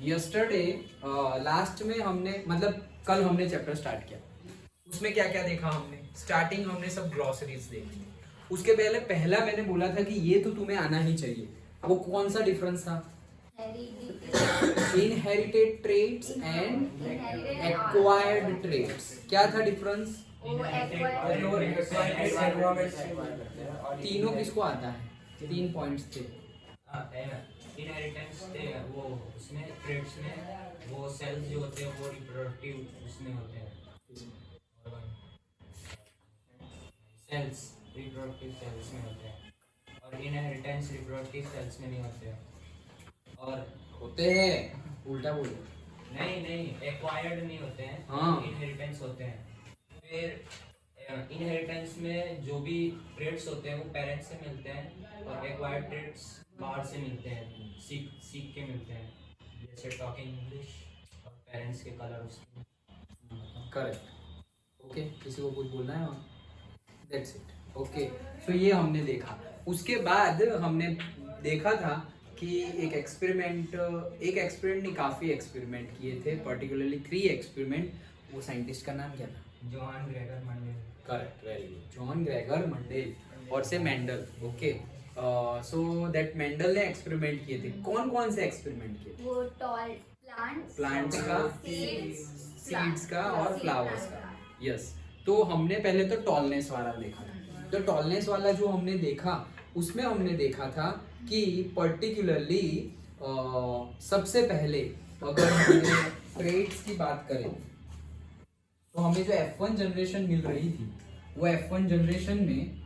Yesterday last में हमने मतलब कल हमने चैप्टर स्टार्ट किया, उसमें क्या क्या देखा हमने। स्टार्टिंग हमने सब ग्लॉसरीज देखी। उसके पहले पहला मैंने बोला था कि ये तो तुम्हें आना ही चाहिए। वो कौन सा डिफरेंस था? Inherited traits and acquired traits. क्या था डिफरेंस? तीनों किसको आता है? 3 पॉइंट्स थे। इनहेरिटेंस थे वो, उसमें ट्रेड्स में वो सेल्स जो होते हैं वो रिप्रोडक्टिव उसमें होते हैं, सेल्स रिप्रोडक्टिव सेल्स में होते हैं, और इनहेरिटेंस रिप्रोडक्टिव सेल्स में नहीं होते हैं। और होते हैं, उल्टा बोलो। नहीं एक्वायर्ड नहीं होते हैं, हाँ। इनहेरिटेंस होते हैं। फिर इनहेरिटेंस में जो भी ट्रेड्स होते हैं वो पेरेंट्स से मिलते हैं, और एक्वायर्ड ट्रेड्स बाहर से मिलते हैं, सीख के मिलते हैं, जैसे टॉकिंग इंग्लिश और पेरेंट्स के कलर उसके। करेक्ट। ओके, किसी को कुछ बोलना है? That's it. ओके, सो ये हमने देखा। उसके बाद हमने देखा था कि एक एक्सपेरिमेंट नहीं, काफ़ी एक्सपेरिमेंट किए थे, पर्टिकुलरली 3 एक्सपेरिमेंट। वो साइंटिस्ट का नाम क्या था? John Gregor Mendel. Correct, very good, John Gregor Mendel और से Mendel. Okay, so that Mendel ने एक्सपेरिमेंट किए थे। कौन कौन से एक्सपेरिमेंट किए थे? वो टॉल प्लांट्स का, सीड्स का और फ्लावर्स का। यस, तो हमने पहले तो टॉलनेस वाला देखा था। तो टॉलनेस वाला जो हमने देखा, उसमें हमने देखा था कि पर्टिकुलरली सबसे पहले अगर हमने ट्रेड्स की बात करें तो हमें जो F1 जनरेशन मिल रही थी, वो F1 जनरेशन में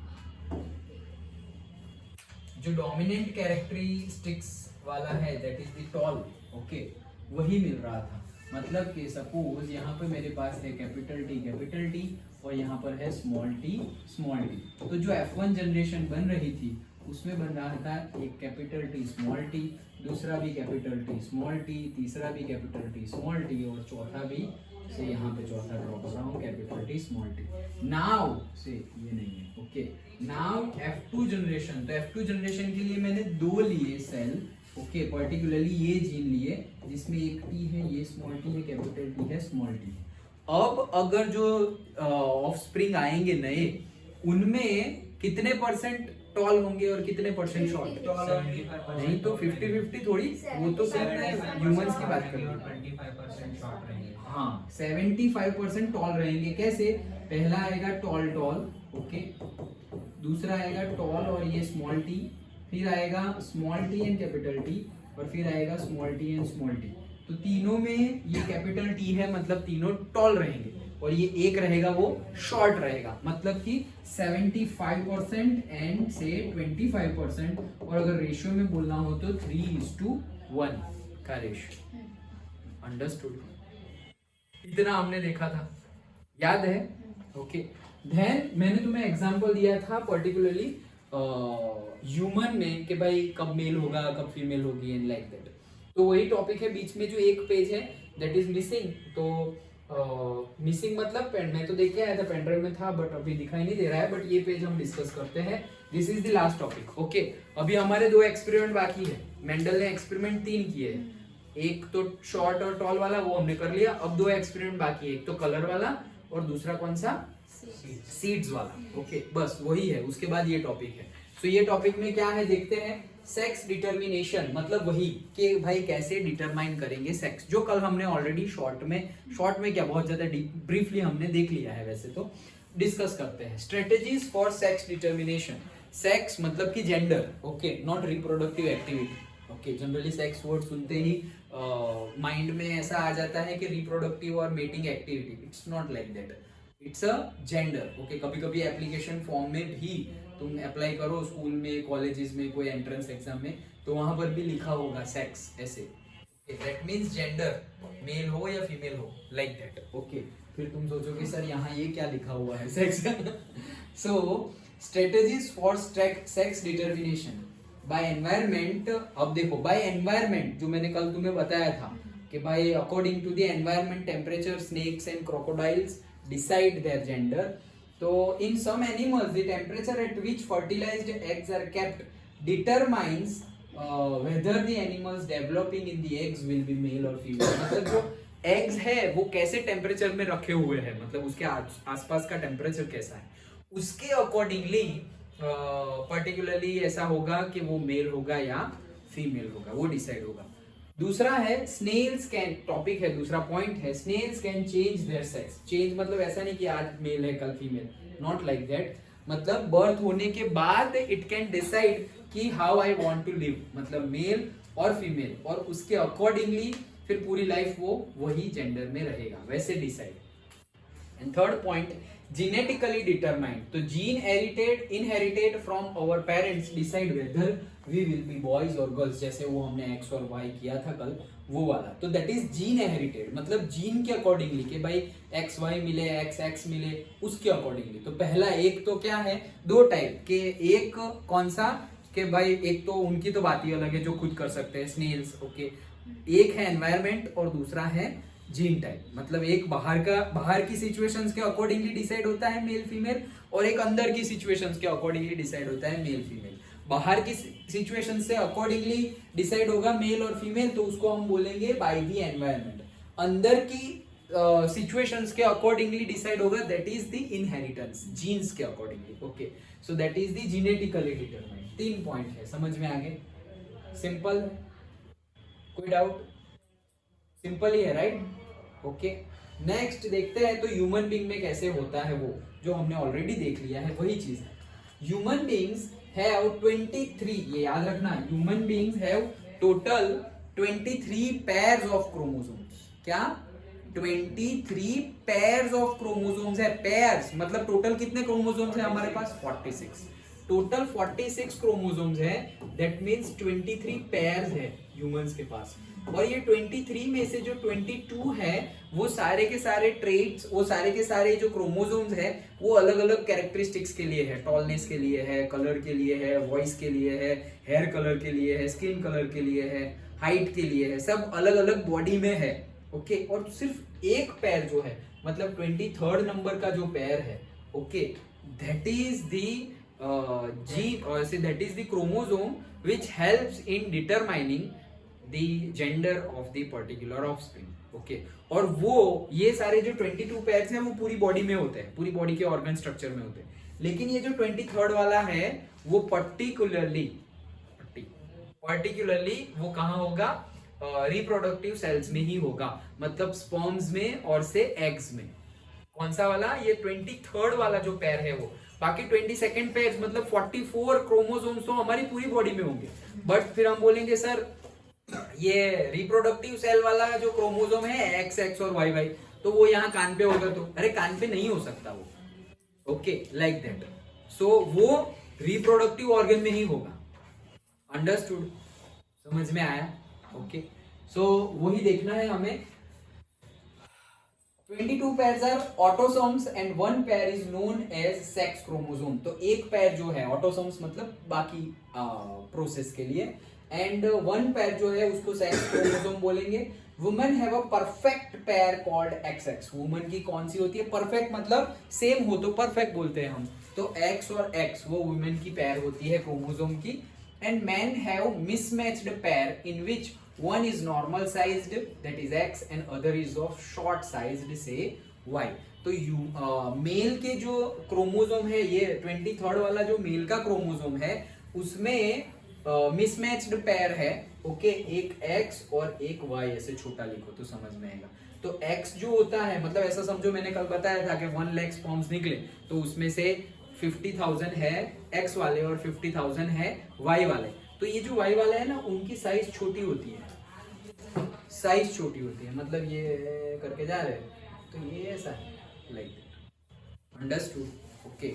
जो डोमिनेंट कैरेक्टरिस्टिक्स वाला है, that is the tall, okay, वही मिल रहा था। मतलब कि सपोज यहाँ पे मेरे पास है कैपिटल टी और यहाँ पर है स्मॉल टी। तो जो F1 जनरेशन बन रही थी उसमें बन रहा था एक कैपिटल टी स्मॉल टी, दूसरा भी कैपिटल टी स्मॉल टी, तीसरा भी कैपिटल टी स्मॉल टी, और चौथा भी से यहाँ पे चौथा ड्रॉ कर रहा हूँ capital T small T. Now से ये नहीं है, ओके। नाउ F2 जनरेशन, तो F2 जनरेशन के लिए मैंने 2 लिए सेल, ओके, पर्टिकुलरली ये जीन लिए जिसमें एक टी है, ये स्मॉल टी है, कैपिटल टी है, स्मॉल टी है। अब अगर जो ऑफस्प्रिंग आएंगे नए, उनमें कितने परसेंट टॉल होंगे और कितने परसेंट शॉर्ट? नहीं तो 50-50 थोड़ी, वो तो सिर्फ ह्यूमंस की बात कर रही हूँ। 25% शॉर्ट रहेंगे। हाँ, 75% टॉल रहेंगे। कैसे? पहला आएगा टॉल, ओके, दूसरा आएगा टॉल और ये स्मॉल टी, फिर आएगा small T and capital T, और फिर आएगा small T and small T. तो तीनों में ये कैपिटल टी है, मतलब तीनों टॉल रहेंगे, और ये एक रहेगा वो शॉर्ट रहेगा, मतलब कि 75% एंड से 25%, और अगर रेशियो में बोलना हो तो 3:1 का रेशियो। अंडरस्टूड? इतना हमने देखा था, याद है? ओके, देन मैंने तुम्हें एग्जांपल दिया था पर्टिकुलरली ह्यूमन में कि भाई कब मेल होगा कब फीमेल होगी एंड लाइक दैट। तो वही टॉपिक है, बीच में जो एक पेज है दैट इज मिसिंग। तो मिसिंग मतलब मैं तो देख के आया था, पेनड्राइव में था, बट अभी दिखाई नहीं दे रहा है, बट ये पेज हम डिस्कस करते हैं। This is the last topic, okay. अभी हमारे 2 एक्सपेरिमेंट बाकी है। मेंडल ने एक्सपेरिमेंट 3 किए हैं, एक तो शॉर्ट और टॉल वाला, वो हमने कर लिया। अब 2 एक्सपेरिमेंट बाकी है, एक तो कलर वाला और दूसरा कौन सा? सीड्स वाला, ओके, बस वही है। उसके बाद ये टॉपिक है। तो ये टॉपिक में क्या है देखते हैं। सेक्स डिटर्मिनेशन, मतलब वही कि भाई कैसे डिटरमाइन करेंगे सेक्स, जो कल हमने ऑलरेडी शॉर्ट में क्या बहुत ज्यादा ब्रीफली हमने देख लिया है, वैसे तो डिस्कस करते हैं। Strategies for sex determination. Sex मतलब कि gender, okay, not reproductive activity, okay. Generally sex word सुनते ही माइंड में ऐसा आ जाता है कि रिप्रोडक्टिव और mating activity. It's not like that, it's a gender, okay. कभी कभी एप्लीकेशन फॉर्म में भी तुम अप्लाई करो, स्कूल में, कॉलेजेस में, कोई एंट्रेंस एग्जाम में, तो वहां पर भी लिखा होगा सेक्स ऐसे, दैट मीन्स जेंडर, मेल हो या फीमेल हो, लाइक दैट, ओके। फिर तुम सोचोगे सर यहाँ ये क्या लिखा हुआ है, sex. So strategies for sex determination by environment. अब देखो, बाय एनवायरमेंट जो मैंने कल तुम्हें बताया था कि भाई according to the environment temperature snakes and crocodiles decide their gender. So in some animals the temperature at which fertilized eggs are kept determines whether the animals developing in the eggs will be male or female, मतलब जो eggs है वो कैसे temperature में रखे हुए हैं, मतलब उसके आसपास का टेम्परेचर कैसा है, उसके अकॉर्डिंगली पर्टिकुलरली ऐसा होगा कि वो मेल होगा या फीमेल होगा, वो डिसाइड होगा। दूसरा है स्नेल्स कैन, टॉपिक है दूसरा पॉइंट है, snails can change their sex. Change मतलब ऐसा नहीं कि आज मेल है कल फीमेल, नॉट लाइक दैट। मतलब बर्थ होने के बाद इट कैन डिसाइड कि how I want to live, मतलब मेल और फीमेल, और उसके अकॉर्डिंगली फिर पूरी लाइफ वो वही जेंडर में रहेगा, वैसे decide. And third point, genetically determined, तो gene inherited from our parents decide whether we will be boys और गर्ल्स, जैसे वो हमने एक्स और वाई किया था कल वो वाला। तो दैट इज जीन इनहेरिटेड, मतलब जीन के अकॉर्डिंगली कि भाई एक्स वाई मिले, एक्स एक्स मिले, उसके अकॉर्डिंगली। तो पहला एक तो क्या है, दो टाइप के, एक कौन सा कि भाई एक तो उनकी तो बात ही अलग है जो खुद कर सकते हैं, स्नेल्स, ओके। एक है एनवायरमेंट और दूसरा है जीन टाइप, मतलब एक बाहर की सिचुएशंस के अकॉर्डिंगली डिसाइड होता है मेल फीमेल, और एक अंदर की सिचुएशंस के अकॉर्डिंगली डिसाइड होता है मेल फीमेल। बाहर की सिचुएशन से अकॉर्डिंगली डिसाइड होगा मेल और फीमेल, तो उसको हम बोलेंगे बाय द एनवायरमेंट। अंदर की सिचुएशंस के अकॉर्डिंगली डिसाइड होगा, that is the inheritance, genes के accordingly, okay. So that is the genetically determined. 3 point है, समझ में आगे? सिंपल, कोई डाउट? सिंपल ही है, राइट? ओके। नेक्स्ट देखते हैं तो ह्यूमन बीइंग में कैसे होता है, वो जो हमने ऑलरेडी देख लिया है वही चीज है। ह्यूमन बीइंग्स हैव 23, ये याद रखना, human beings have total 23 pairs of chromosomes. क्या? 23 पेयर्स ऑफ क्रोमोसोम्स है। पेयर्स मतलब टोटल कितने क्रोमोसोम्स है हमारे पास? 46। टोटल 46 क्रोमोसोम्स है, दैट मींस 23 पेयर्स है ह्यूमंस के पास। और ये 23 में से जो 22 है वो सारे के सारे ट्रेट्स, वो सारे के सारे जो क्रोमोसोम्स है वो अलग अलग कैरेक्टरिस्टिक्स के लिए है, टॉलनेस के लिए है, कलर के लिए है, वॉइस के लिए है, हेयर कलर के लिए है, स्किन कलर के लिए है, हाइट के लिए है, सब अलग अलग बॉडी में है, ओके। और सिर्फ एक पैर जो है, मतलब 23rd नंबर का जो पैर है, okay, that is the gene और से that is the chromosome which helps in determining the gender of the particular offspring, okay। और वो ये सारे जो 22 पेयर्स हैं वो पूरी बॉडी में होते हैं, पूरी बॉडी के ऑर्गन स्ट्रक्चर में होते हैं, लेकिन ये जो 23rd वाला है वो पर्टिकुलरली वो कहाँ होगा? रिप्रोडक्टिव सेल्स में ही होगा, मतलब स्पर्म्स में और से एग्स में। कौन सा वाला? ये 23rd वाला जो पेयर है वो। बाकी 22nd पेयर मतलब 44 क्रोमोसोम्स तो हमारी पूरी बॉडी में होंगे, बट फिर हम बोलेंगे सर ये रिप्रोडक्टिव सेल वाला जो क्रोमोसोम है एक्स एक्स और वाई वाई, तो वो यहाँ कान पे होगा, तो अरे कान पे नहीं हो सकता वो, ओके, लाइक दैट। सो वो रिप्रोडक्टिव ऑर्गन में ही होगा। अंडरस्टूड? समझ में आया? ओके। सो वही देखना है हमें। 22 pairs are autosomes and one pair is known as sex chromosome। तो एक पैर जो है ऑटोसोम्स मतलब बाकी प्रोसेस के लिए, एंड वन पैर जो है उसको सेक्स क्रोमोसोम बोलेंगे। वुमेन हैव अ परफेक्ट पैर कॉल्ड XX। वुमेन की कौन सी होती है? परफेक्ट मतलब सेम हो तो परफेक्ट बोलते हैं हम, तो X और X वो वुमेन की पैर होती है क्रोमोसोम की। एंड मैन हैव मिसमैच्ड पैर इन विच one is normal sized, that is X, and other is of short sized, say Y। तो मेल के जो क्रोमोसोम है, ये 23rd वाला जो मेल का क्रोमोसोम है उसमें मिसमैच्ड पैर है, ओके, एक X और एक Y, ऐसे छोटा लिखो तो समझ में आएगा। तो X जो होता है, मतलब ऐसा समझो मैंने कल बताया था कि 1 लाख स्पर्म्स निकले, तो उसमें से 50,000 है X वाले और 50,000 है Y वाले। तो ये जो Y वाला है ना, उनकी साइज छोटी होती है, साइज छोटी होती है, मतलब ये करके जा रहे हैं तो ये ऐसा है, like. Understood? Okay,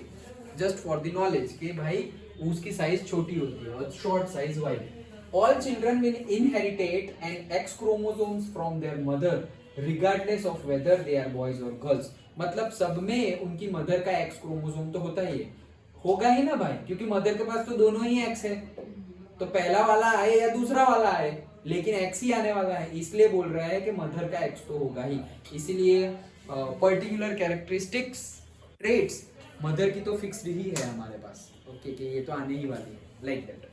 just for the knowledge कि भाई उसकी साइज छोटी होती है और short size Y। All children will inherit an X chromosomes from their mother regardless of whether they are boys और गर्ल्स। मतलब सब में उनकी मदर का X क्रोमोसोम तो होता ही है, होगा ही ना भाई, क्योंकि मदर के पास तो दोनों ही X है, तो पहला वाला आए या दूसरा वाला आए, लेकिन X ही आने वाला है, इसलिए बोल रहा है कि मदर का X तो होगा ही। इसीलिए पर्टिकुलर कैरेक्टरिस्टिक्स ट्रेट्स मदर की तो फिक्स्ड ही है हमारे पास, ओके, कि ये तो आने ही वाली है, like that.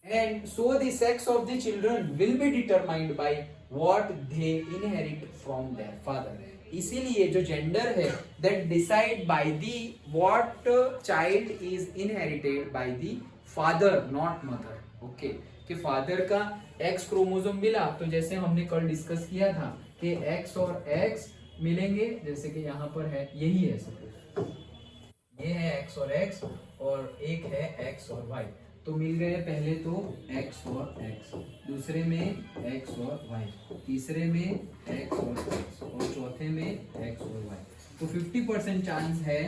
and so the sex of the children will be determined by what they inherit from their father. इसीलिए जो जेंडर है that decide by the what child is inherited by the father not mother. Okay कि father का x chromosome मिला तो जैसे हमने कल डिस्कस किया था कि एक्स और एक्स मिलेंगे, जैसे कि यहाँ पर है यही है सपोज ये है एक्स और एक है एक्स और वाई, तो मिल गए पहले तो x और x, दूसरे में x और y, तीसरे में x और x और चौथे में x और y। तो 50% चांस है,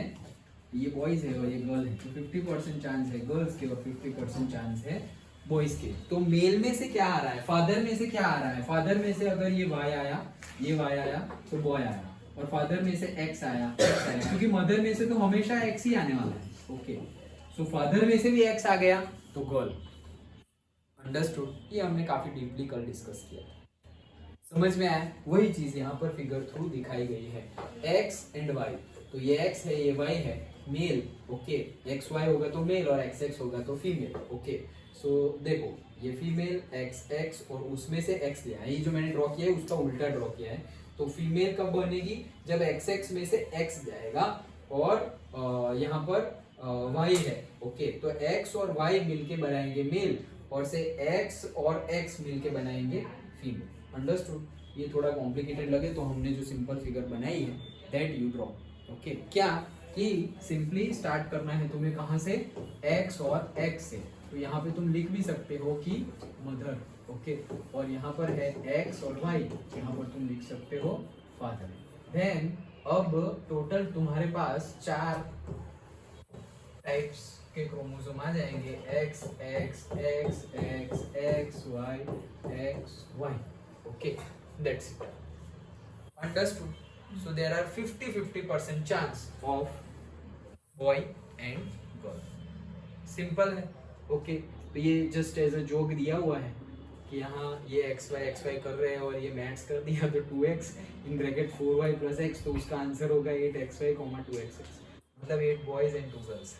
ये बॉयज है और ये गर्ल है, तो 50% चांस है गर्ल्स के और 50% चांस है बॉयज के। तो मेल में से क्या आ रहा है, फादर में से क्या आ रहा है, फादर में से अगर ये y आया, ये y आया तो बॉय आया, और फादर में से x आया, क्योंकि मदर में से तो हमेशा x ही आने वाला है। ओके सो फादर में से भी x आ गया तो गर्ल। अंडरस्टूड? ये हमने काफी डीपली कल डिस्कस किया था, समझ में आया? वही चीज यहाँ पर फिगर थ्रू दिखाई गई है, x एंड y। तो ये x है ये y है, मेल। ओके एक्स वाई होगा तो मेल और एक्स एक्स होगा तो फीमेल। ओके सो देखो ये फीमेल एक्स एक्स और उसमें से x लिया है, ये जो मैंने ड्रॉ किया है उसका उल्टा ड्रॉ किया है। तो फीमेल कब बनेगी, जब एक्स एक्स में से x जाएगा और यहाँ पर y है। ओके तो x और y मिलके बनाएंगे मेल और से x और x मिलके बनाएंगे फीमेल। अंडरस्टूड? ये थोड़ा कॉम्प्लिकेटेड लगे तो हमने जो सिंपल फिगर बनाई है दैट यू ड्रॉ। ओके क्या कि सिंपली स्टार्ट करना है तुम्हें कहाँ से, x और x से। तो यहाँ पे तुम लिख भी सकते हो कि मदर। ओके और यहाँ पर है x और y, यहाँ पर तुम लिख सकते हो फादर। देन अब टोटल तुम्हारे पास 4 टाइप्स के क्रोमोसोम आ जाएंगे, x x x x x y x y। Okay that's it. Understood? So there are 50-50% chance of boy and girl. Simple है। ओके तो ये जस्ट एज अ जोक दिया हुआ है कि यहाँ ये एक्स वाई कर रहे हैं और ये मैथ्स कर दिया तो 2x in bracket 4y + x, तो उसका आंसर होगा 8xy, 2xx, मतलब 8 boys and 2 girls.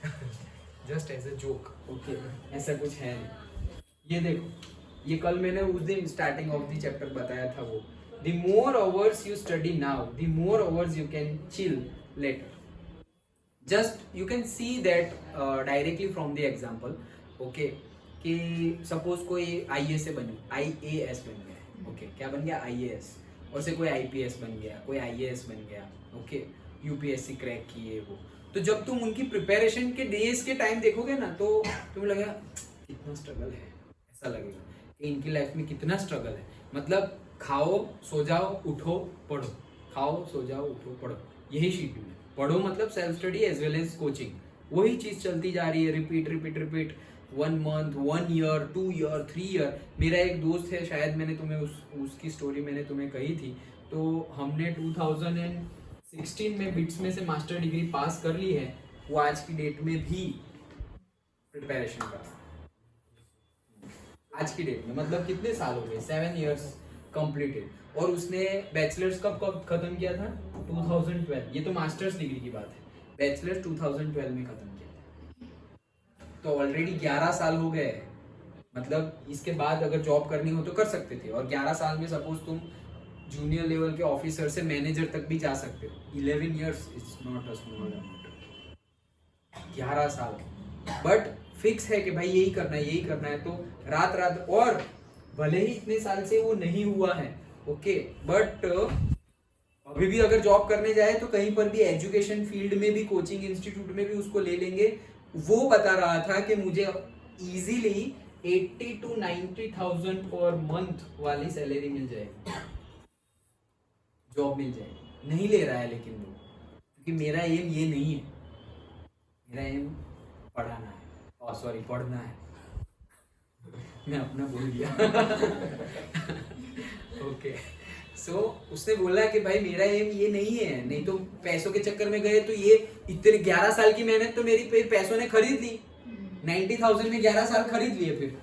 Just as a joke. Okay ऐसा कुछ है नहीं। ये देखो ये कल मैंने उस दिन स्टार्टिंग ऑफ द चैप्टर बताया था, वो the more hours you study now the more hours you can chill later. Just you can see that directly from the example. Okay कि सपोज कोई IAS बन गया, ओके क्या बन गया IAS, और से कोई IPS बन गया, कोई IAS बन गया, ओके UPSC क्रैक किए वो, तो जब तुम उनकी प्रिपरेशन के डेज के टाइम देखोगे ना तो तुम्हें लगेगा कितना स्ट्रगल है, ऐसा लगेगा कि इनकी लाइफ में कितना स्ट्रगल है। मतलब खाओ सो जाओ उठो पढ़ो, खाओ सो जाओ उठो पढ़ो, यही शेड्यूल है। पढ़ो मतलब self study as well as coaching, वही चीज चलती जा रही है, repeat repeat repeat, 1 month 1 year 2 year 3 year. मेरा एक दोस्त है, शायद मैंने तुम्हें उसकी स्टोरी मैंने तुम्हें कही थी, तो हमने 2016 में बिट्स में से मास्टर डिग्री पास कर ली है, वो आज की डेट में भी प्रिपरेशन कर रहा है। आज की डेट में मतलब कितने साल हो गए, 7 इयर्स कंप्लीटेड। और उसने बैचलर्स कब खत्म किया था, 2012। ये तो मास्टर्स डिग्री की बात है, बैचलर्स 2012 में खत्म किया था, तो ऑलरेडी 11 साल हो गए। मतलब इसके बाद अगर जॉब करनी हो तो कर सकते थे, और 11 साल में सपोज तुम जूनियर लेवल के ऑफिसर से मैनेजर तक भी जा सकते हो। 11 years it's not a small amount, 11 साल। बट फिक्स है कि भाई यही करना है, तो रात रात, और भले ही इतने साल से वो नहीं हुआ है, ओके, बट अभी भी अगर जॉब करने जाए तो कहीं पर भी एजुकेशन फील्ड में भी, कोचिंग इंस्टीट्यूट में भी उसको ले लेंगे। वो बता रहा था कि मुझे इजीली 80 to 90,000 पर मंथ वाली सैलरी मिल जाएगी, जॉब मिल जाएगी। नहीं ले रहा है लेकिन वो, क्योंकि मेरा एम ये नहीं है, मेरा एम पढ़ाना है, सॉरी पढ़ना है, मैं अपना भूल गया। ओके सो उसने बोला कि भाई मेरा एम ये नहीं है, नहीं तो पैसों के चक्कर में गए तो ये इतने 11 साल की मेहनत तो मेरी पैसों ने खरीद ली, 90,000 में 11 साल खरीद लिए। फिर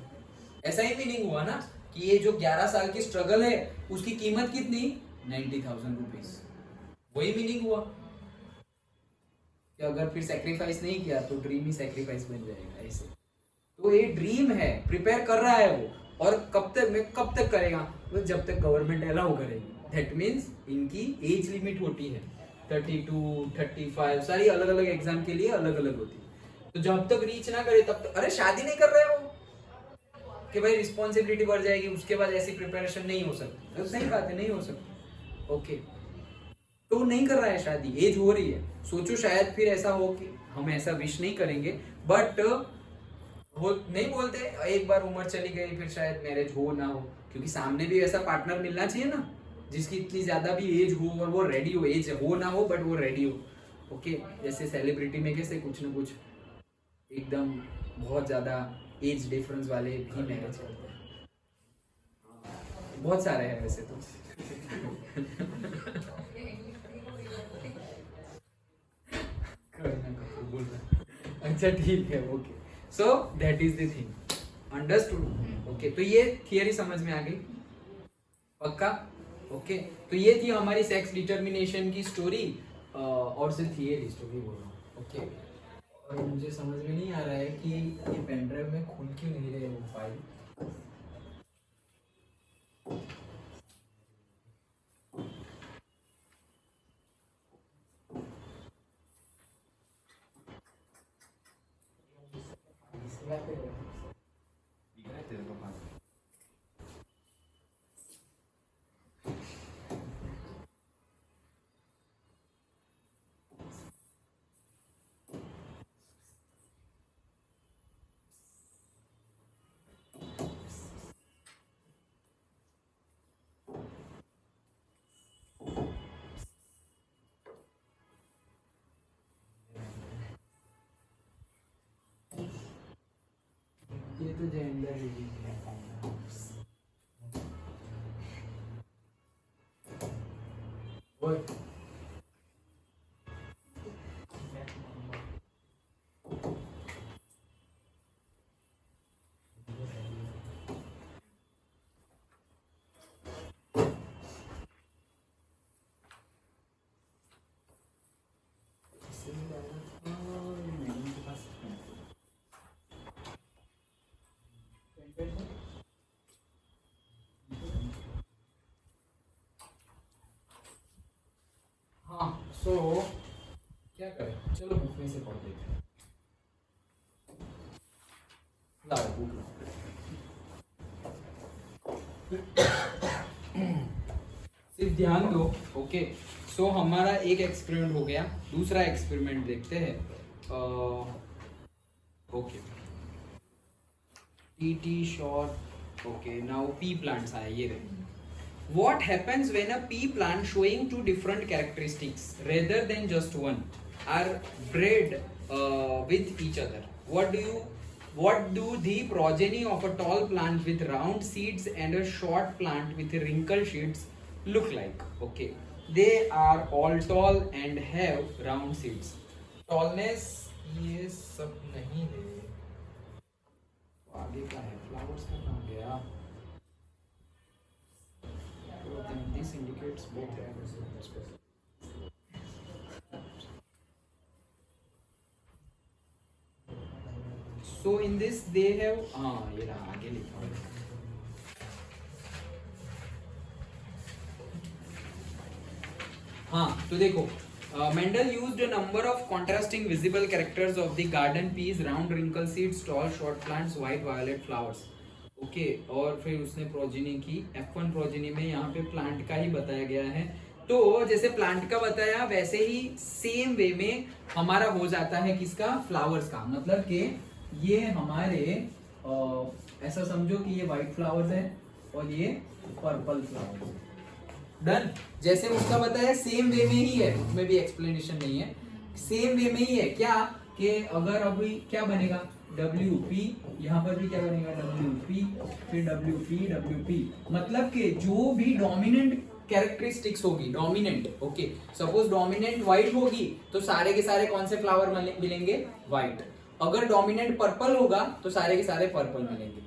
ऐसा ही मीनिंग हुआ ना कि ये जो 11 साल की स्ट्रगल है उसकी कीमत कितनी, 90,000 रुपीज। वही मीनिंग हुआ कि अगर फिर सेक्रीफाइस नहीं किया तो ड्रीम ही सेक्रीफाइस बन जाएगा। ऐसे तो ये ड्रीम है, प्रिपेयर कर रहा है वो, और कब तक करेगा, वो जब तक गवर्नमेंट अलाउ करेगी। दैट मीन्स इनकी एज लिमिट होती है 32, 35, सारी अलग अलग एग्जाम के लिए अलग अलग होती है। तो जब तक रीच ना करे तब तक, अरे शादी नहीं कर रहे हो कि भाई रिस्पॉन्सिबिलिटी बढ़ जाएगी, उसके बाद ऐसी प्रिपरेशन नहीं हो सकती, तो सही बात है, नहीं हो सकती। ओके, तो नहीं कर रहा है शादी, एज हो रही है, सोचो शायद फिर ऐसा हो कि हम ऐसा विश नहीं करेंगे, बट वो नहीं बोलते एक बार उम्र चली गई फिर शायद मैरिज हो ना हो, क्योंकि सामने भी ऐसा पार्टनर मिलना चाहिए ना जिसकी इतनी ज्यादा भी एज हो और वो रेडी हो, एज हो ना हो बट वो रेडी हो। ओके, जैसे सेलिब्रिटी में कैसे कुछ ना कुछ एकदम बहुत ज्यादा एज डिफरेंस वाले भी मैरिज करते हैं, बहुत सारे हैं वैसे तो। अच्छा ठीक है, okay, so that is the thing, understood. Okay, तो ये थियरी समझ में आ गई, पक्का? ओके, तो ये थी हमारी सेक्स डिटर्मिनेशन की स्टोरी, और सिर्फ थियरी स्टोरी बोल रहा हूँ। ओके, और मुझे समझ में नहीं आ रहा है कि ये पेन ड्राइव में खुल क्यों नहीं रहे वो फाइल। ये तो जेंडर रिलीजन है। हाँ, सो क्या करें, चलो बुक में से पढ़ लेते हैं। लाओ बुक लाओ। सिर्फ ध्यान दो। ओके, सो हमारा एक एक्सपेरिमेंट हो गया, दूसरा एक्सपेरिमेंट देखते हैं। Okay, T short. Okay, now P plants आए, ये रहे। What happens when a pea plant showing two different characteristics rather than just one are bred with each other? What do the progeny of a tall plant with round seeds and a short plant with wrinkled seeds look like? Okay, they are all tall and have round seeds. Tallness ये सब नहीं है, आगे का है, flowers का कहाँ गया? This indicates both angles of perspective. So in this they have ये रहा, आगे लिखा हुआ है। हाँ, तो देखो, Mendel used a number of contrasting visible characters of the garden peas, round wrinkle seeds, tall short plants, white violet flowers. Okay, और फिर उसने प्रोजेनी की, F1 प्रोजेनी में यहाँ पे प्लांट का ही बताया गया है। तो जैसे प्लांट का बताया वैसे ही सेम वे में हमारा हो जाता है किसका, फ्लावर्स का। मतलब कि ये हमारे ऐसा समझो कि ये व्हाइट फ्लावर्स है और ये पर्पल फ्लावर्स है। डन, जैसे उसका बताया सेम वे में ही है, उसमें भी एक्सप्लेनेशन नहीं है, सेम वे में ही है। क्या कि अगर अभी क्या बनेगा, WP, यहाँ पर भी क्या बनेगा, WP, फिर WP, मतलब कि जो भी डोमिनेंट कैरेक्टरिस्टिक्स होगी, dominant, okay, suppose dominant white होगी तो सारे के सारे कौन से फ्लावर मिलेंगे, व्हाइट। अगर डोमिनेंट पर्पल होगा तो सारे के सारे पर्पल मिलेंगे।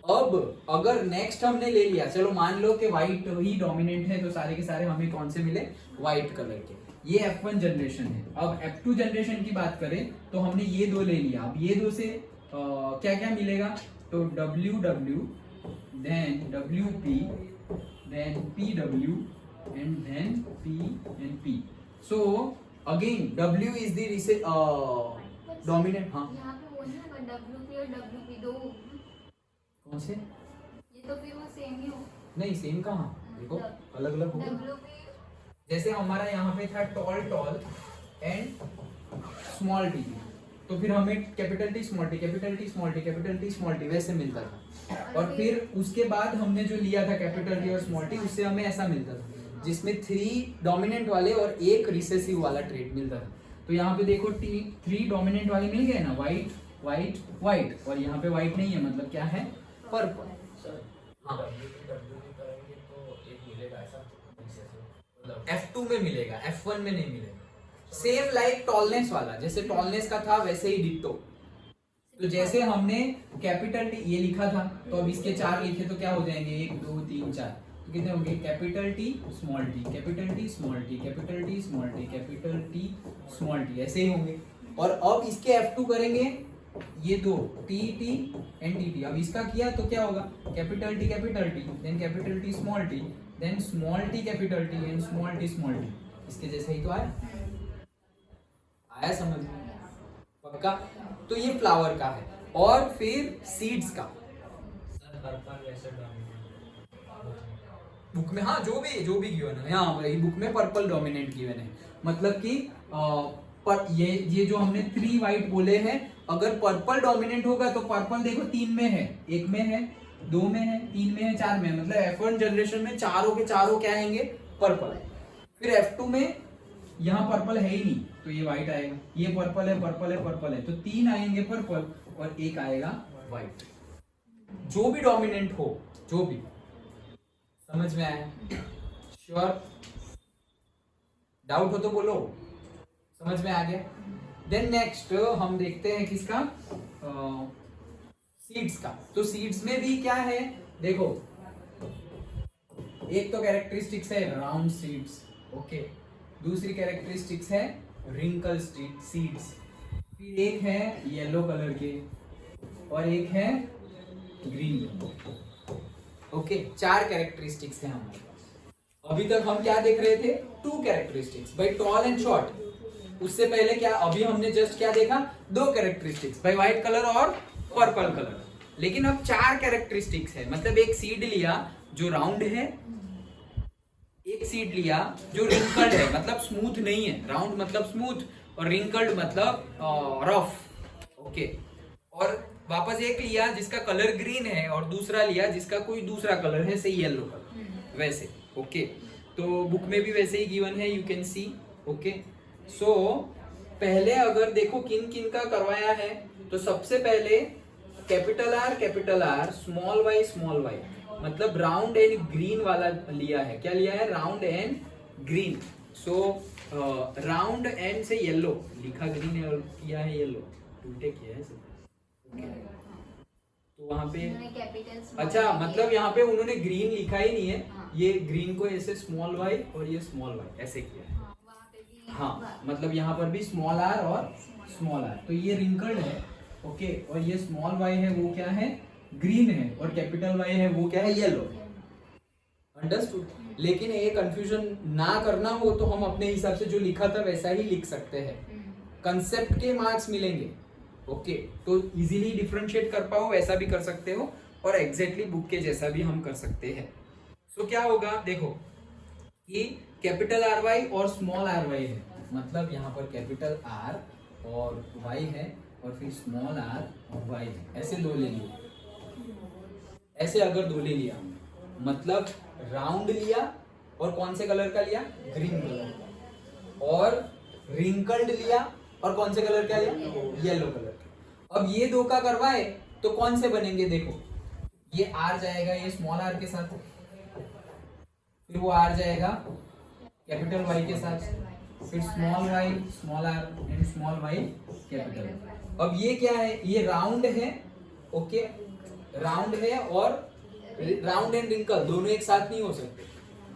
अब अगर नेक्स्ट हमने ले लिया, चलो मान लो कि व्हाइट ही डोमिनेंट है तो सारे के सारे हमें कौन से मिले, व्हाइट कलर के। ये F1 जनरेशन है। अब F2 जनरेशन की बात करें तो हमने ये दो ले लिया, अब ये दो से क्या क्या मिलेगा, तो W W, then W P, then P W and then P and P. So again W is the dominant. हाँ यहाँ पे वो नहीं होगा WP और WP दो होंगे। कौन से, ये तो फिर वो सेम ही हो। नहीं सेम कहाँ, देखो अलग अलग होगा. WP जैसे हमारा यहाँ पे था toll tall and small T, तो फिर हमें capital T small T, capital T small T, capital T small T वैसे मिलता था. और फिर उसके बाद हमने जो लिया था कैपिटल टी और स्मॉल टी, उससे हमें ऐसा मिलता था जिसमें 3 डोमिनेंट वाले और 1 रिसेसिव वाला ट्रेड मिलता था. तो यहाँ पे देखो 3 डोमिनेंट वाले मिल गए ना, व्हाइट व्हाइट व्हाइट, और यहाँ पे व्हाइट नहीं है, मतलब क्या है, पर्पल. हाँ F2 में मिलेगा, F1 में नहीं मिलेगा. सेम लाइक टॉलनेस वाला, जैसे टॉलनेस का था वैसे ही डिट्टो. तो जैसे हमने कैपिटल टी ये लिखा था, तो अब इसके 4 लिखे तो क्या हो जाएंगे, 1 2 3 4, तो कितने होंगे, capital T small T, capital T small T, capital T small T, capital T small T, ऐसे ही होंगे. और अब इसके F2 करेंगे, ये दो T T and T T. अब इसका किया तो क्या होगा, capital T then capital T small T, then small T capital T and small T. इसके जैसे ही तो आया समझ में, पक्का. तो ये फ्लावर का है. और फिर सीड्स का सर पर्पल वैसे डोमिनेंट बुक में, हाँ जो भी गिवन है, हाँ वही बुक में पर्पल डोमिनेंट गिवन है. मतलब कि पर ये जो हमने 3 वाइट बोले हैं, अगर पर्पल डोमिनेंट होगा तो पर्पल देखो 3 में है, 1 में है, 2 में है, 3 में है, 4 में है. मतलब F1 जनरेशन में चारों के चारों क्या आएंगे, पर्पल. फिर F2 में यहाँ पर्पल है ही नहीं, तो ये व्हाइट आएगा. ये पर्पल है, पर्पल है, पर्पल है, तो 3 आएंगे पर्पल और 1 आएगा व्हाइट. जो भी डोमिनेंट हो, जो भी. समझ में आया, श्योर. डाउट हो तो बोलो, समझ में आ गया. देन नेक्स्ट हम देखते हैं किसका, सीड्स का. तो सीड्स में भी क्या है, देखो एक तो कैरेक्टरिस्टिक्स है राउंड सीड्स, ओके. दूसरी कैरेक्टरिस्टिक्स है रिंकल सीड्स. फिर एक है येलो कलर के और एक है ग्रीन. ओके 4 कैरेक्टरिस्टिक्स है हमारे पास. अभी तक हम क्या देख रहे थे, 2 कैरेक्टरिस्टिक्स भाई, टॉल एंड शॉर्ट. उससे पहले क्या, अभी हमने जस्ट क्या देखा, 2 कैरेक्टरिस्टिक्स भाई, व्हाइट कलर और पर्पल कलर. लेकिन अब 4 कैरेक्टरिस्टिक्स है. मतलब एक सीड लिया जो राउंड है, एक सीड लिया जो रिंकल्ड है, मतलब स्मूथ नहीं है. राउंड मतलब स्मूथ और रिंकल्ड मतलब रफ, ओके. और वापस एक लिया जिसका कलर ग्रीन है और दूसरा लिया जिसका कोई दूसरा कलर है, से येलो कलर वैसे, ओके. तो बुक में भी वैसे ही गिवन है, यू कैन सी, ओके. सो पहले अगर देखो किन किन का करवाया है, तो सबसे पहले कैपिटल आर स्मॉल वाई, मतलब राउंड एंड ग्रीन वाला लिया है. क्या लिया है, round and green. So round and से येलो लिखा, ग्रीन है और किया है येलो, उल्टे किया है. तो वहां पे अच्छा, मतलब यहाँ पे उन्होंने ग्रीन लिखा ही नहीं है. हाँ. ये ग्रीन को ऐसे स्मॉल वाई और ये स्मॉल वाई ऐसे किया है. हाँ मतलब यहाँ पर भी स्मॉल आर और स्मॉल आर. तो ये रिंकल्ड है, ओके. और ये स्मॉल वाई है वो क्या है, ग्रीन है. और कैपिटल वाई है वो क्या है, येलो है. अंडरस्टूड. लेकिन ये कंफ्यूजन ना करना हो तो हम अपने हिसाब से जो लिखा था वैसा ही लिख सकते हैं. कंसेप्ट के मार्क्स मिलेंगे, ओके. तो इजीली डिफरेंशिएट कर पाओ वैसा भी कर सकते हो, और एग्जैक्टली बुक के जैसा भी हम कर सकते हैं. सो क्या होगा, देखो कि कैपिटल आर वाई और स्मॉल आर वाई है. मतलब यहाँ पर कैपिटल आर और वाई है और फिर स्मॉल आर और वाई है. ऐसे 2 ले लिए, ऐसे अगर 2 ले लिया, मतलब राउंड लिया और कौन से कलर का लिया, ग्रीन कलर. और रिंकल्ड लिया और कौन से कलर का लिया, येलो कलर का. अब ये 2 का करवाए तो कौन से बनेंगे, देखो ये आर जाएगा ये स्मॉल आर के साथ, फिर वो आर जाएगा कैपिटल वाई के साथ, फिर small Y small R and small Y capital. अब ये क्या है, ये राउंड है, ओके. राउंड है और राउंड एंड रिंकल दोनों एक साथ नहीं हो सकते,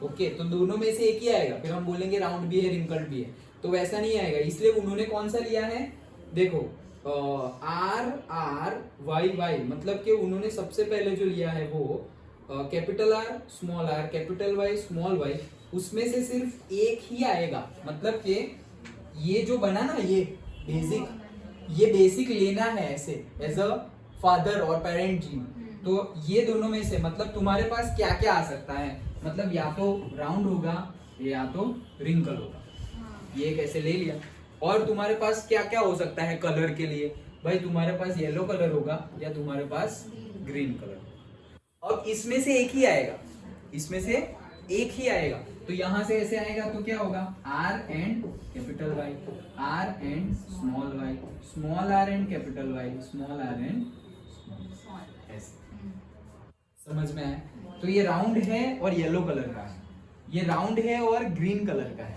ओके. तो दोनों में से एक ही आएगा, फिर हम बोलेंगे राउंड भी है रिंकल भी है. तो वैसा नहीं आएगा, इसलिए उन्होंने कौन सा लिया है, देखो आर आर वाई वाई, मतलब कि उन्होंने सबसे पहले जो लिया है वो capital R small R capital Y small Y, उसमें से सिर्फ एक ही आएगा। मतलब कि ये जो बना ना, ये बेसिक लेना है ऐसे एज अ फादर और पेरेंट जीन। तो ये दोनों में से मतलब तुम्हारे पास क्या क्या आ सकता है, मतलब या तो राउंड होगा या तो रिंकल होगा, ये एक ऐसे ले लिया। और तुम्हारे पास क्या क्या हो सकता है कलर के लिए, भाई तुम्हारे पास येलो कलर होगा या तुम्हारे पास ग्रीन कलर होगा। अब इसमें से एक ही आएगा, इसमें से एक ही आएगा, तो यहां से ऐसे आएगा तो क्या होगा, R and capital Y, R and small Y, small R and capital Y, small R and ऐसे। समझ में आया? तो ये राउंड है और येलो कलर का है, ये राउंड है और ग्रीन कलर का है,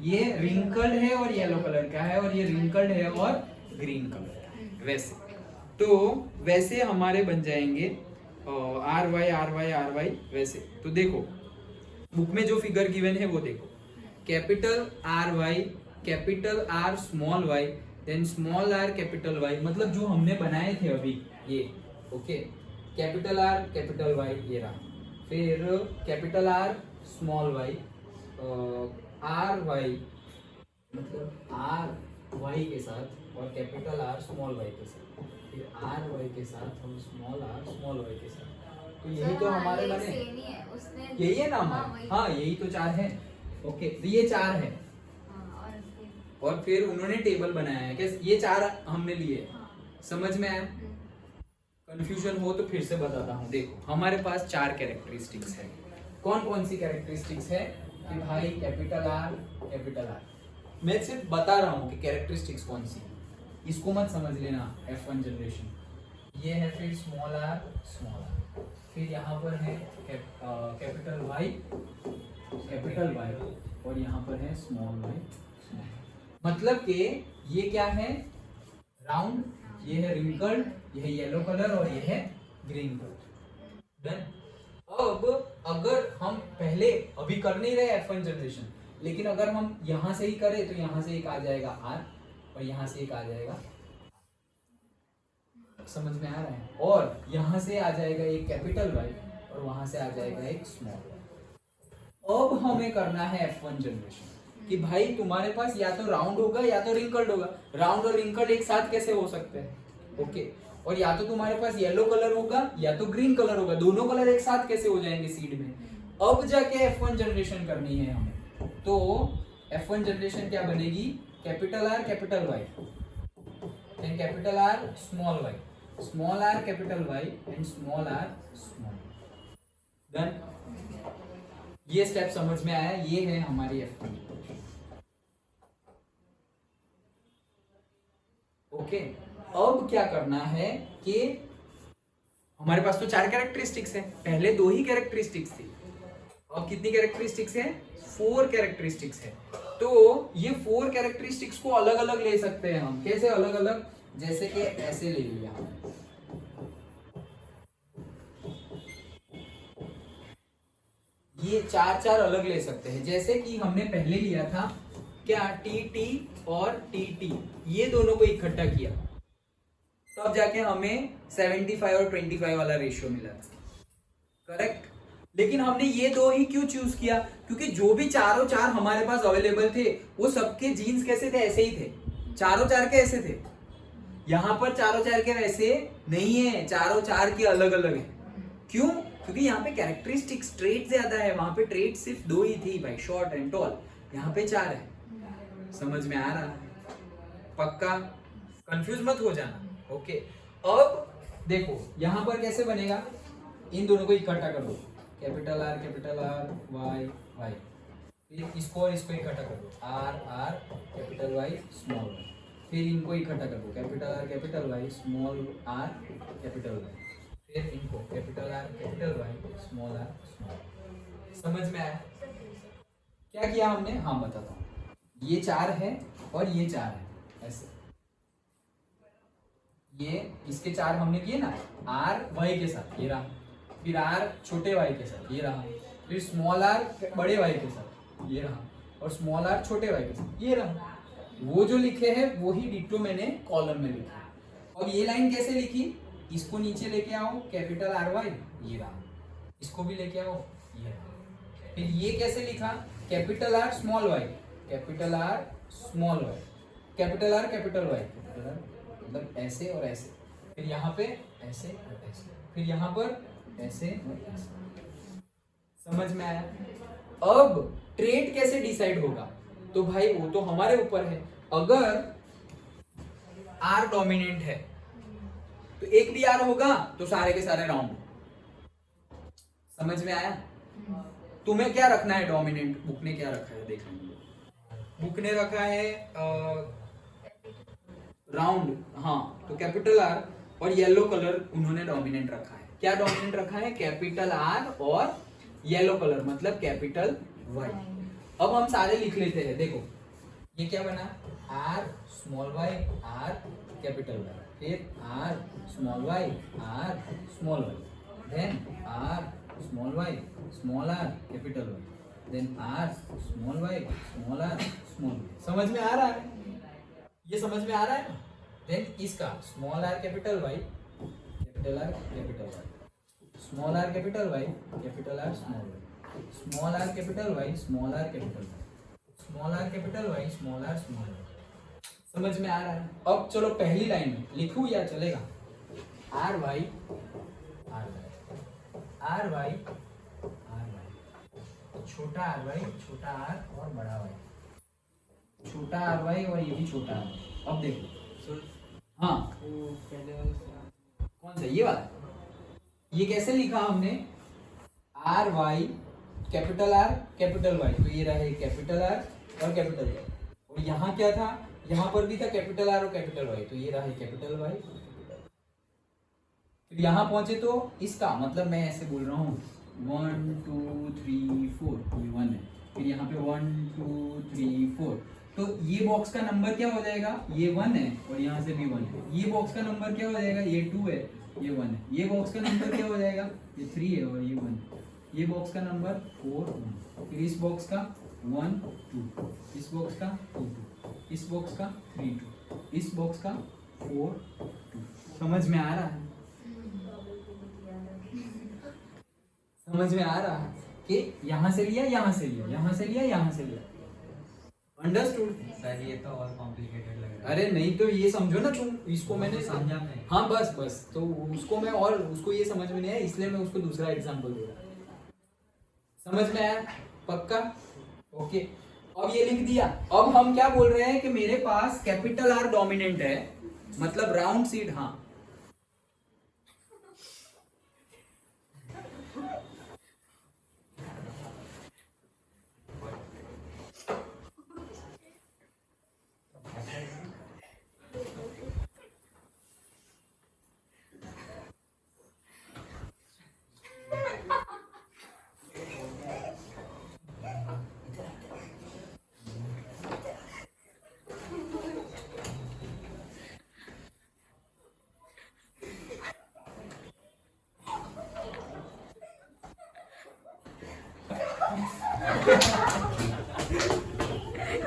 ये रिंकल्ड है और येलो कलर का है, और ये रिंकल्ड है और ग्रीन कलर का है। वैसे तो वैसे हमारे बन जाएंगे आर वाई वैसे। तो देखो बुक में जो फिगर गिवन है वो देखो, capital R Y, capital R small Y, then small R capital Y, मतलब जो हमने बनाए थे अभी ये, okay, capital R capital Y ये रहा, फिर capital R small Y, R Y मतलब आर वाई के साथ और कैपिटल आर स्मॉल वाई के साथ, फिर आर वाई के साथ हम स्मॉल आर स्मॉल वाई के साथ। तो यही तो हमारे बने, यही है ना हमारे, हाँ यही तो चार है। ओके तो ये चार है, और फिर उन्होंने टेबल बनाया है, कैसे ये चार हमने लिए। समझ में आया? कंफ्यूजन हो तो फिर से बताता हूँ। देखो हमारे पास चार कैरेक्टरिस्टिक्स है। कौन कौन सी कैरेक्टरिस्टिक्स है कि भाई कैपिटल आर, मैं सिर्फ बता रहा हूँ कि कैरेक्टरिस्टिक्स कौन सी, इसको मत समझ लेना F1 जनरेशन। ये है फिर स्मॉल आर, फिर यहाँ पर है कैपिटल वाई, और यहाँ पर है स्मॉल वाई। मतलब कि ये क्या है, राउंड, ये है रिंकल्ड, ये है येलो कलर और ये है ग्रीन कलर। डन। अब अगर हम पहले अभी कर नहीं रहे F1 जनरेशन, लेकिन अगर हम यहां से ही करें तो यहां से एक आ जाएगा आर और यहां से एक आ जाएगा, समझ में आ रहा है, और यहां से आ जाएगा एक कैपिटल वाई और वहां से आ जाएगा एक स्मॉल वाई। अब हमें करना है F1 जनरेशन कि भाई तुम्हारे पास या तो राउंड होगा या तो रिंकल्ड होगा। राउंड और रिंकल्ड एक साथ कैसे हो सकते हैं, ओके, और या तो तुम्हारे पास येलो कलर होगा या तो ग्रीन कलर होगा, दोनों कलर एक साथ कैसे हो जाएंगे सीड में। अब जाके F1 जनरेशन करनी है हमें, तो F1 जनरेशन क्या बनेगी, capital R capital Y, then capital R small Y, small R capital Y and small R small. Done. ये स्टेप समझ में आया? ये है हमारी F1। ओके अब क्या करना है कि हमारे पास तो चार कैरेक्टरिस्टिक्स है, पहले दो ही कैरेक्टरिस्टिक्स थी, अब कितनी कैरेक्टरिस्टिक्स है, 4 कैरेक्टरिस्टिक्स है। तो ये 4 कैरेक्टरिस्टिक्स को अलग अलग ले सकते हैं हम। कैसे अलग अलग, जैसे कि ऐसे ले लिया, ये चार अलग ले सकते हैं। जैसे कि हमने पहले लिया था क्या, टी और टी, ये दोनों को इकट्ठा किया तब तो जाके हमें 75 और 25 वाला रेशियो मिला था, करेक्ट। लेकिन हमने ये दो ही क्यों चूज किया, क्योंकि जो भी चारों चार हमारे पास अवेलेबल थे वो सबके जीन्स कैसे थे, ऐसे ही थे, चारों चार के ऐसे थे। यहाँ पर चारों चार के वैसे नहीं है, चारों चार के अलग अलग है। क्यों? क्योंकि यहाँ पे कैरेक्टरिस्टिक्स ट्रेट ज्यादा है, वहां पे ट्रेट सिर्फ 2 ही थी भाई, शॉर्ट एंड टॉल, यहाँ पे 4 है। समझ में आ रहा है? पक्का? कंफ्यूज मत हो जाना। ओके अब देखो यहाँ पर कैसे बनेगा, इन दोनों को इकट्ठा कर दो, कैपिटल आर वाई, फिर इसको और इसको इकट्ठा कर दो, R capital Y small Y, फिर इनको इकट्ठा कर दो, capital Y small R capital Y, फिर इनको capital R capital Y small R small. समझ में आया क्या किया हमने? हाँ बताता हूँ, ये 4 है और ये 4 है, ऐसे ये इसके 4 हमने किए ना, आर वाई के साथ ये रहा, फिर आर छोटे वाई के साथ ये रहा, फिर स्मॉल आर बड़े वाई के साथ ये रहा, और स्मॉल आर छोटे वाई के साथ ये रहा। वो जो लिखे हैं वही डिट्टो मैंने कॉलम में लिखा। अब ये लाइन कैसे लिखी, इसको नीचे लेके आओ कैपिटल आर वाई, ये रहा, इसको भी लेके आओ, ये रहा। फिर ये कैसे लिखा, capital R small Y, capital R small Y, capital R capital Y, capital R मतलब ऐसे और ऐसे, फिर यहाँ पे ऐसे और ऐसे, फिर यहाँ पर ऐसे और ऐसे। समझ में आया। अब ट्रेड कैसे डिसाइड होगा, तो भाई वो तो हमारे ऊपर है। अगर आर डोमिनेंट है तो एक भी आर होगा तो सारे के सारे राउंड। समझ में आया। तुम्हें क्या रखना है डोमिनेंट, बुक ने क्या रखा है देख लेंगे। बुक ने रखा है राउंड, हाँ, तो कैपिटल आर और येलो कलर उन्होंने डोमिनेंट रखा है। क्या डोमिनेंट रखा है, कैपिटल आर और येलो कलर मतलब कैपिटल वाई। अब हम सारे लिख लेते हैं, देखो ये क्या बना, R small Y R capital Y, फिर R small Y R small Y, then R small Y small R capital Y, then R small Y small R small Y. समझ में आ रहा है, ये समझ में आ रहा है ना। देन इसका small R capital Y capital R capital Y, small R capital Y capital R small Y, small R capital Y small R capital Y, small R capital Y small R small Y. समझ में आ रहा है। अब चलो पहली line में लिखूं या चलेगा, R Y R Y R Y R Y, छोटा आर वाई छोटा आर और बड़ा वाई, छोटा आर वाई और ये भी छोटा आर। अब देखो, हाँ कौन सा, ये वाला, ये कैसे लिखा हमने, R Y capital R capital Y, तो ये रहे कैपिटल आर और कैपिटल वाई। और यहाँ क्या था, यहाँ पर भी था कैपिटल आर और कैपिटल वाई, तो ये रहा कैपिटल वाई। फिर यहाँ पहुंचे तो इसका मतलब मैं ऐसे बोल रहा हूँ 1 2 3 4, ये 1 है, फिर यहाँ पे 1 2 3 4, तो ये बॉक्स का नंबर क्या हो जाएगा, ये 1 है और यहाँ से भी 1 है। ये बॉक्स का नंबर क्या हो जाएगा, ये 2 है, ये 1 है। ये बॉक्स का नंबर क्या हो जाएगा, ये 3 है और ये 1 है। ये बॉक्स का नंबर 4 1, फिर इस बॉक्स का 1 2, इस बॉक्स का 2 2, इस बॉक्स का 3 2, इस बॉक्स का 4 2। समझ में आ रहा है, समझ में आ रहा है कि यहाँ से लिया यहाँ से लिया यहाँ से लिया यहाँ से लिया। अंडरस्टूड सर, ये तो और कॉम्प्लिकेटेड लग रहा है। अरे नहीं तो ये समझो ना तुम, इसको मैंने समझा नहीं। हाँ बस बस, तो उसको मैं और उसको ये समझ में नहीं आया इसलिए मैं उसको दूसरा एग्जांपल दे रहा। समझ में आया पक्का, ओके। अब ये लिख दिया। अब हम क्या बोल रहे हैं कि मेरे पास कैपिटल आर डोमिनेंट है, मतलब राउंड सीड, हाँ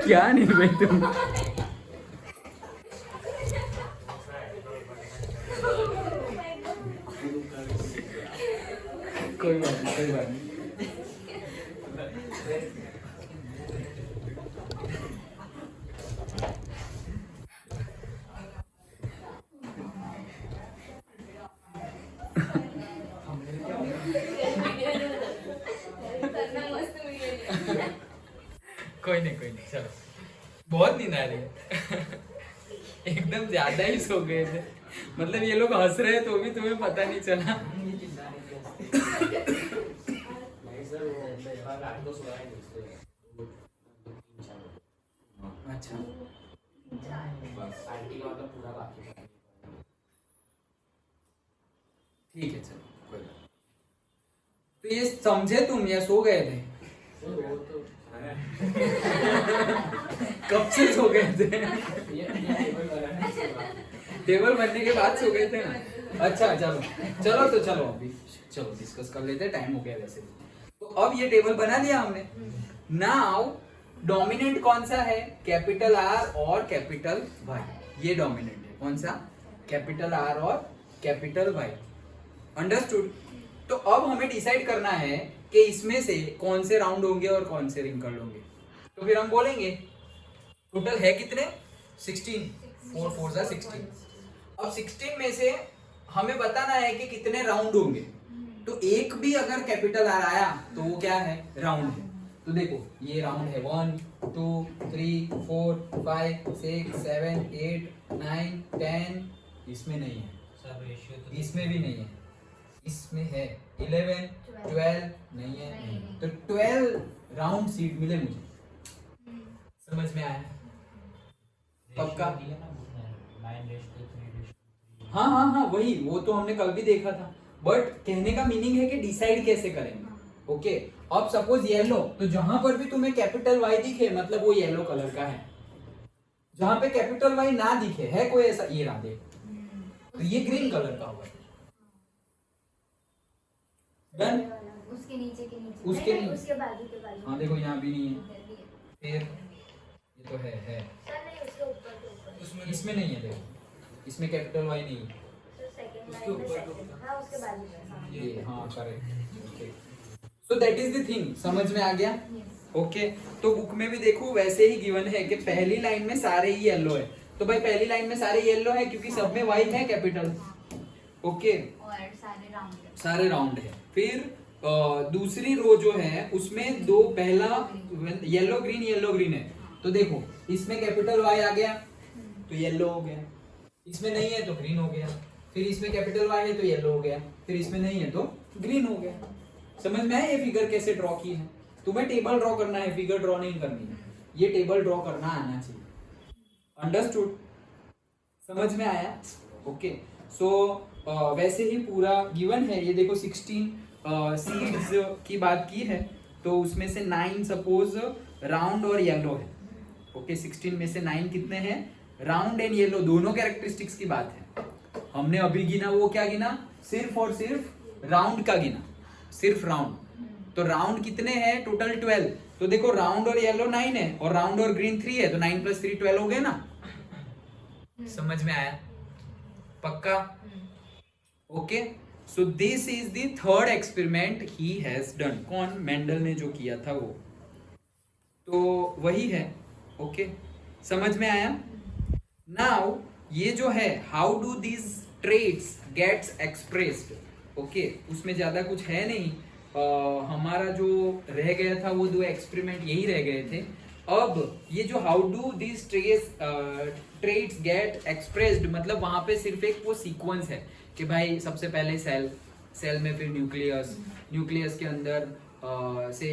क्या नहीं भाई तुम, कोई बात नहीं कोई बात नहीं। कोई नहीं चलो, बहुत नींद आ रही है एकदम ज्यादा ही सो गए थे, मतलब ये लोग हंस रहे तो भी तुम्हें पता नहीं चला। अच्छा ठीक है चलो कोई बात। तो ये समझे तुम या सो गए थे? कब से सो गए थे? टेबल बनने के बाद सो गए थे ना। अच्छा चलो तो चलो अभी चलो डिस्कस कर लेते हैं, टाइम हो गया वैसे। तो अब ये टेबल बना लिया हमने। नाउ डोमिनेंट कौन सा है, कैपिटल आर और कैपिटल वाई, ये डोमिनेंट है। कौन सा, कैपिटल आर और कैपिटल वाई। अंडरस्टूड। तो अब हमें डिसाइड करना है कि इसमें से कौन से राउंड होंगे और कौन से रिंकल्ड होंगे। तो फिर हम बोलेंगे टोटल है कितने, 16, 4 4 जा 16। अब 16 में से हमें बताना है कि कितने राउंड होंगे। तो एक भी अगर कैपिटल आर आया तो वो क्या है, राउंड है। तो देखो ये राउंड है 1 2 3 4 5 6 7 8 9 10, इसमें नहीं है, सब रेशियो तो इसमें भी नहीं है, इसमें है 11 12 नहीं है। तो 12 राउंड सीट मिले मुझे। समझ में आया, पक्का? दिया ना बुक में 9:3:3। हाँ हाँ हाँ वही, वो तो हमने कल भी देखा था। बट कहने का मीनिंग है कि डिसाइड कैसे करेंगे। ओके, अब सपोज येलो, तो जहां पर भी तुम्हें कैपिटल वाई दिखे मतलब वो येलो कलर का है। जहां पे कैपिटल वाई ना दिखे, है कोई ऐसा, ये रहा देख, तो ये ग्रीन कलर का होगा। डन। उसके नीचे के नीचे, उसके नहीं, नीचे। उसके बाजू के बाजू। हाँ देखो यहाँ भी नहीं है, इधर भी है। फिर ये तो है सर नहीं, उसके ऊपर के ऊपर। इसमें नहीं है, देखो इसमें कैपिटल वाई नहीं है। तो सेकंड लाइन में सेकंड, हाँ उसके बाजू में, हाँ। ये हाँ correct. Okay, so that is the thing, समझ में आ गया। ओके, तो बुक में भी देखो वैसे ही गिवन है कि पहली लाइन में सारे ही येलो है। तो भाई पहली लाइन में सारे येलो है क्योंकि सब में वाई है कैपिटल। ओके, और सारे राउंड है। सारे राउंड है। फिर दूसरी रो जो है उसमें दो, पहला येलो ग्रीन है। तो देखो इसमें कैपिटल वाई आ गया तो येलो हो गया, इसमें नहीं है तो ग्रीन हो गया। फिर इसमें कैपिटल वाई है तो येलो हो गया, फिर इसमें नहीं है तो ग्रीन हो गया। समझ में आया ये फिगर कैसे ड्रॉ की है? तुम्हें टेबल ड्रॉ करना है, फिगर ड्रॉ नहीं करनी है। ये टेबल ड्रॉ करना आना चाहिए। अंडरस्टूड? समझ में आया? ओके, सो वैसे ही पूरा गिवन है। ये देखो 16 सीड्स की बात की है तो उसमें से 9 सपोज राउंड और येलो है। ओके, 16 में से 9 कितने हैं, राउंड एंड येलो, दोनों कैरेक्टरिस्टिक्स की बात है। हमने अभी गिना वो क्या गिना, सिर्फ और सिर्फ राउंड का गिना, सिर्फ राउंड। तो राउंड कितने हैं टोटल 12। तो देखो राउंड और येलो 9 है और राउंड और ग्रीन 3 है, तो 9 + 3 12 हो गए ना। समझ में आया? पक्का? Okay, so this is the third experiment he has done. कौन? मेंडल ने जो किया था वो, तो वही है। ओके, समझ में आया? नाउ ये जो है how do this traits gets expressed. Okay, उसमें ज्यादा कुछ है नहीं। हमारा जो रह गया था वो 2 एक्सपेरिमेंट यही रह गए थे। अब ये जो how do this traits get expressed, मतलब वहां पे सिर्फ एक वो सीक्वेंस है कि भाई सबसे पहले सेल में फिर न्यूक्लियस के अंदर से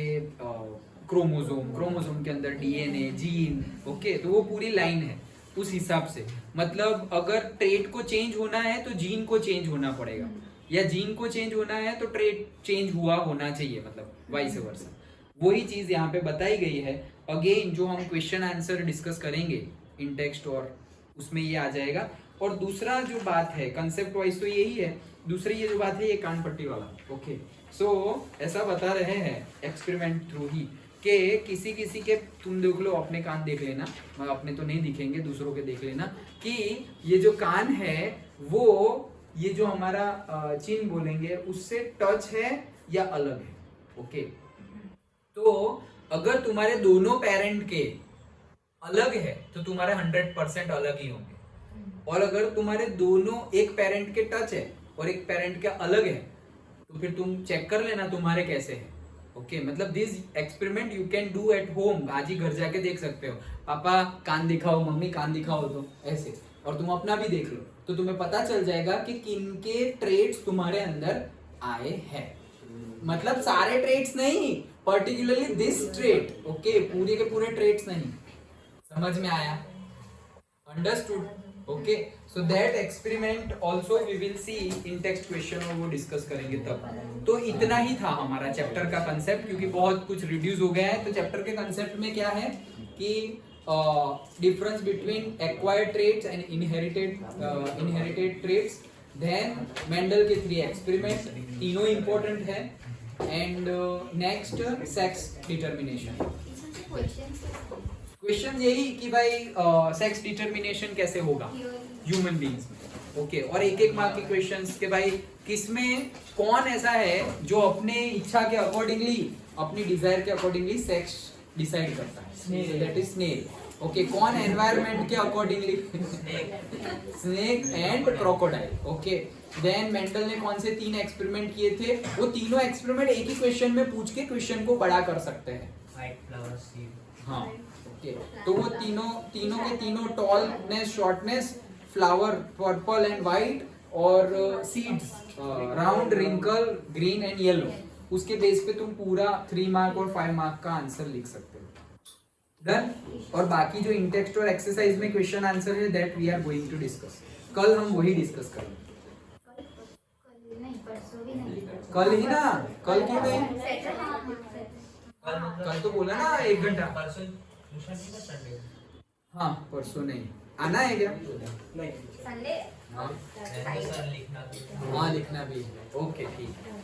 क्रोमोसोम के अंदर डीएनए, जीन। ओके, तो वो पूरी लाइन है उस हिसाब से। मतलब अगर ट्रेट को चेंज होना है तो जीन को चेंज होना पड़ेगा, या जीन को चेंज होना है तो ट्रेट चेंज हुआ होना चाहिए, मतलब वाइस वर्सा। वही चीज यहाँ पे बताई गई है। अगेन जो हम क्वेश्चन आंसर डिस्कस करेंगे इन टेक्स्ट और उसमें ये आ जाएगा। और दूसरा जो बात है कंसेप्ट वाइज तो यही है, दूसरी ये जो बात है ये कान पट्टी वाला। ओके, सो ऐसा बता रहे हैं एक्सपेरिमेंट थ्रू ही कि किसी के, तुम देख लो अपने कान देख लेना, अपने तो नहीं दिखेंगे, दूसरों के देख लेना कि ये जो कान है वो ये जो हमारा चिन्ह बोलेंगे उससे टच है या अलग है। ओके, तो अगर तुम्हारे दोनों पेरेंट के अलग है तो तुम्हारे 100% अलग ही होंगे, और अगर तुम्हारे दोनों एक पेरेंट के टच है और एक पेरेंट के अलग है तो फिर तुम चेक कर लेना तुम्हारे कैसे है। ओके, मतलब this experiment you can do at home, आज ही घर जाके देख सकते हो। पापा कान दिखाओ, मम्मी कान दिखाओ, तो ऐसे, और तुम अपना भी देख लो तो तुम्हें पता चल जाएगा कि किनके ट्रेट्स तुम्हारे अंदर आए हैं। मतलब सारे ट्रेट्स नहीं, पर्टिकुलरली दिस ट्रेट। ओके, पूरे के पूरे ट्रेट्स नहीं। समझ में आया? Understood? Okay, so that experiment also we will see in text question, और वो डिस्कस करेंगे तब। तो इतना ही था हमारा चैप्टर का कंसेप्ट, क्योंकि बहुत कुछ रिड्यूस हो गया है। तो चैप्टर के कंसेप्ट में क्या है कि difference between acquired traits and inherited traits, then Mendel के 3 एक्सपेरिमेंट, तीनों इंपॉर्टेंट है, and next sex determination. Question यही कि भाई सेक्स डिटर्मिनेशन कैसे होगा ह्यूमन बींग्स में। ओके, और एक एक मार्क के क्वेश्चंस के भाई किसमें कौन ऐसा है जो अपने इच्छा के अकॉर्डिंगली, अपनी डिजायर के अकॉर्डिंगली सेक्स डिसाइड करता है, दैट इज स्नेल। ओके, कौन एनवायरनमेंट के accordingly, snake and crocodile. Okay, then Mendel ने कौन से 3 एक्सपेरिमेंट किए थे, वो तीनों एक्सपेरिमेंट एक ही क्वेश्चन में पूछ के क्वेश्चन को बड़ा कर सकते हैं। White flower seed. हाँ, ओके, तो वो तीनों के तीनों tallness, shortness, flower purple and white, और seeds round, wrinkle, green and yellow. उसके बेस पे तुम पूरा 3 मार्क और 5 मार्क का आंसर लिख सकते हो। डन। और बाकी जो इंटेक्स्ट और एक्सरसाइज में क्वेश्चन आंसर है that we are going to discuss, कल हम वही डिस्कस करेंगे। कल ही ना, कल क्यों नहीं, कल तो बोला ना 1 घंटा। परसों ट्यूशन नहीं था संडे। हाँ, परसों नहीं आना है क्या? नहीं संडे। हाँ सर लिखना। हाँ, लिखना भी है। ओके, ठीक है।